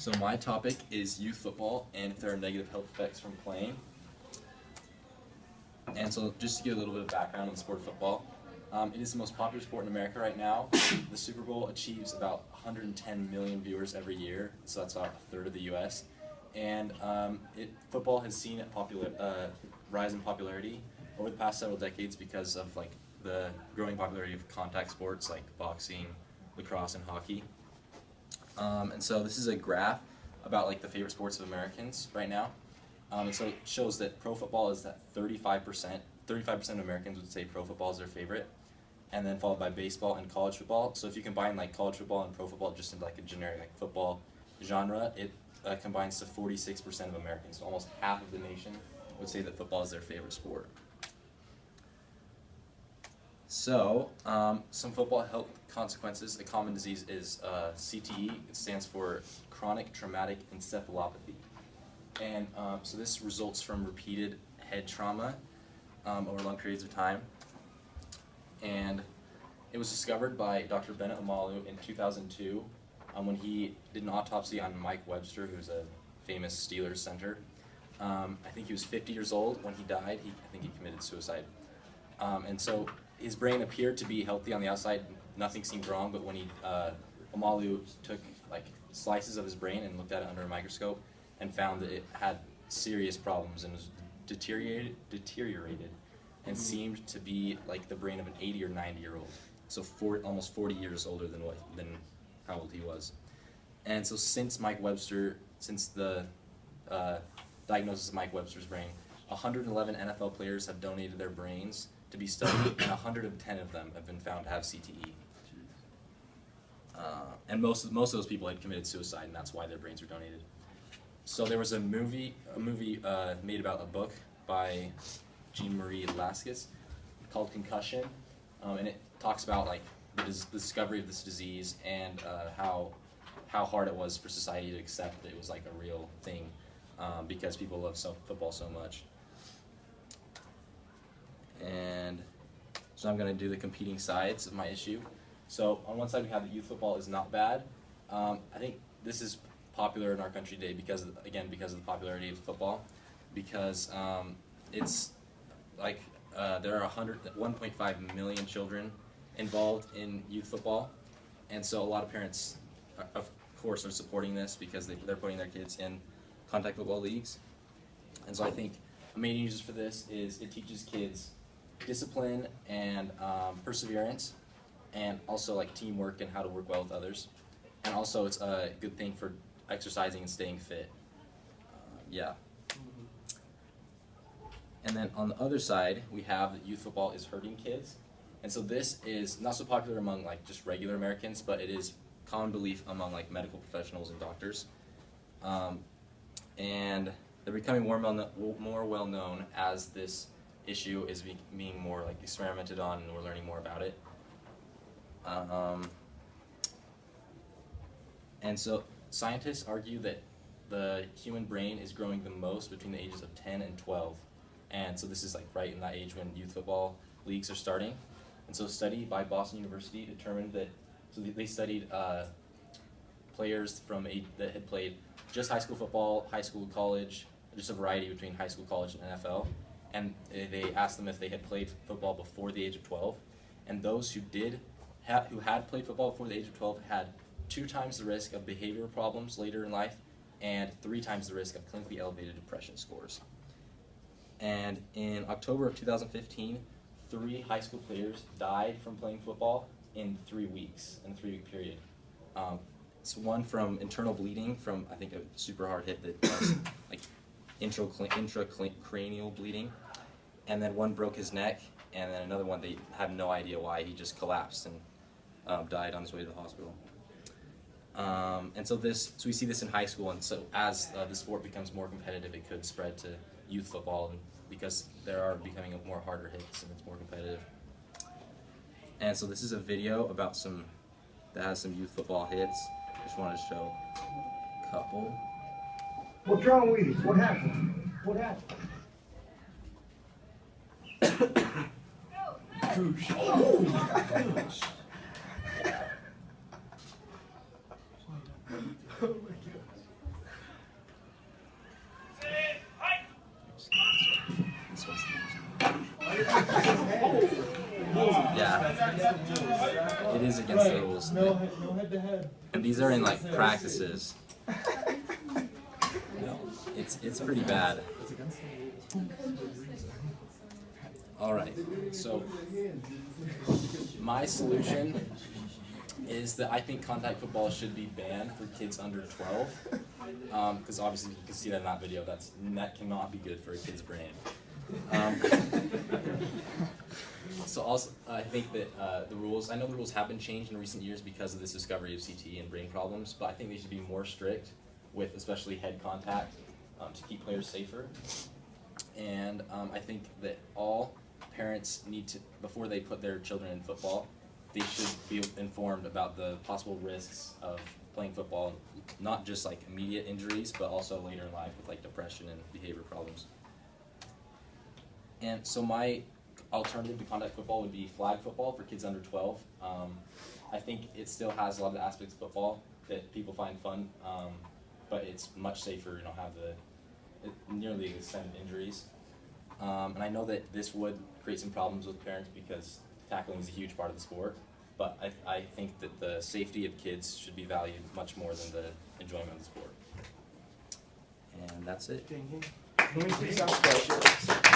So my topic is youth football and if there are negative health effects from playing. And so just to give a little bit of background on the sport of football, it is the most popular sport in America right now. The Super Bowl achieves about 110 million viewers every year, so that's about a third of the U.S. And football has seen a rise in popularity over the past several decades because of the growing popularity of contact sports like boxing, lacrosse, and hockey. And so this is a graph about the favorite sports of Americans right now. And so it shows that pro football is that 35% of Americans would say pro football is their favorite, and then followed by baseball and college football. So if you combine college football and pro football just into a generic football genre, it combines to 46% of Americans. So almost half of the nation would say that football is their favorite sport. So some football health consequences. A common disease is CTE. It stands for chronic traumatic encephalopathy. And so this results from repeated head trauma over long periods of time. And it was discovered by Dr. Bennett Omalu in 2002 when he did an autopsy on Mike Webster, who's a famous Steelers center. I think he was 50 years old when he died. I think he committed suicide. And so his brain appeared to be healthy on the outside. Nothing seemed wrong, but when Omalu took slices of his brain and looked at it under a microscope and found that it had serious problems and was deteriorated and seemed to be like the brain of an 80 or 90-year-old. So almost 40 years older than how old he was. And so since the diagnosis of Mike Webster's brain, 111 NFL players have donated their brains to be studied, and 110 of them have been found to have CTE. And most of those people had committed suicide, and that's why their brains were donated. So there was a movie made about a book by Jean-Marie Lascaux called Concussion, and it talks about the discovery of this disease and how hard it was for society to accept that it was a real thing because people love football so much. And so I'm going to do the competing sides of my issue. So on one side we have that youth football is not bad. I think this is popular in our country today because of the popularity of football. Because it's there are 1.5 million children involved in youth football, and so a lot of parents, of course, are supporting this because they're putting their kids in contact football leagues. And so I think a main reason for this is it teaches kids discipline and perseverance, and also teamwork and how to work well with others. And also it's a good thing for exercising and staying fit. Yeah. And then on the other side, we have that youth football is hurting kids. And so this is not so popular among just regular Americans, but it is common belief among medical professionals and doctors. And they're becoming more well known as this issue is being more experimented on, and we're learning more about it. And so scientists argue that the human brain is growing the most between the ages of 10 and 12. And so this is right in that age when youth football leagues are starting. And so a study by Boston University determined that, so they studied players that had played just high school football, high school, college, just a variety between high school, college, and NFL. And they asked them if they had played football before the age of 12. And those who had played football before the age of 12 had 2 times the risk of behavioral problems later in life and 3 times the risk of clinically elevated depression scores. And in October of 2015, 3 high school players died from playing football in 3 weeks, in a 3-week period. It's one from internal bleeding from, I think, a super hard hit that caused intracranial bleeding. And then one broke his neck, and then another one, they have no idea why. He just collapsed and died on his way to the hospital. And so we see this in high school, and so as the sport becomes more competitive, it could spread to youth football, because there are becoming more harder hits and it's more competitive. And so this is a video about that has some youth football hits. Just wanted to show a couple. What's wrong with you? What happened? What happened? Goosh. Oh my gosh. Oh my gosh. is against the rules. No head to head. And these are in like practices. It's pretty bad. All right, so my solution is that I think contact football should be banned for kids under 12, because obviously you can see that in that video. That cannot be good for a kid's brain. So also, I think that the rules. I know the rules have been changed in recent years because of this discovery of CTE and brain problems, but I think they should be more strict with especially head contact to keep players safer. And I think that all parents need to, before they put their children in football, they should be informed about the possible risks of playing football, not just like immediate injuries, but also later in life with like depression and behavior problems. And so my alternative to contact football would be flag football for kids under 12. I think it still has a lot of the aspects of football that people find fun, but it's much safer, have nearly the extent of injuries. And I know that this would create some problems with parents because tackling is a huge part of the sport, but I think that the safety of kids should be valued much more than the enjoyment of the sport. And that's it. Can we please ask questions?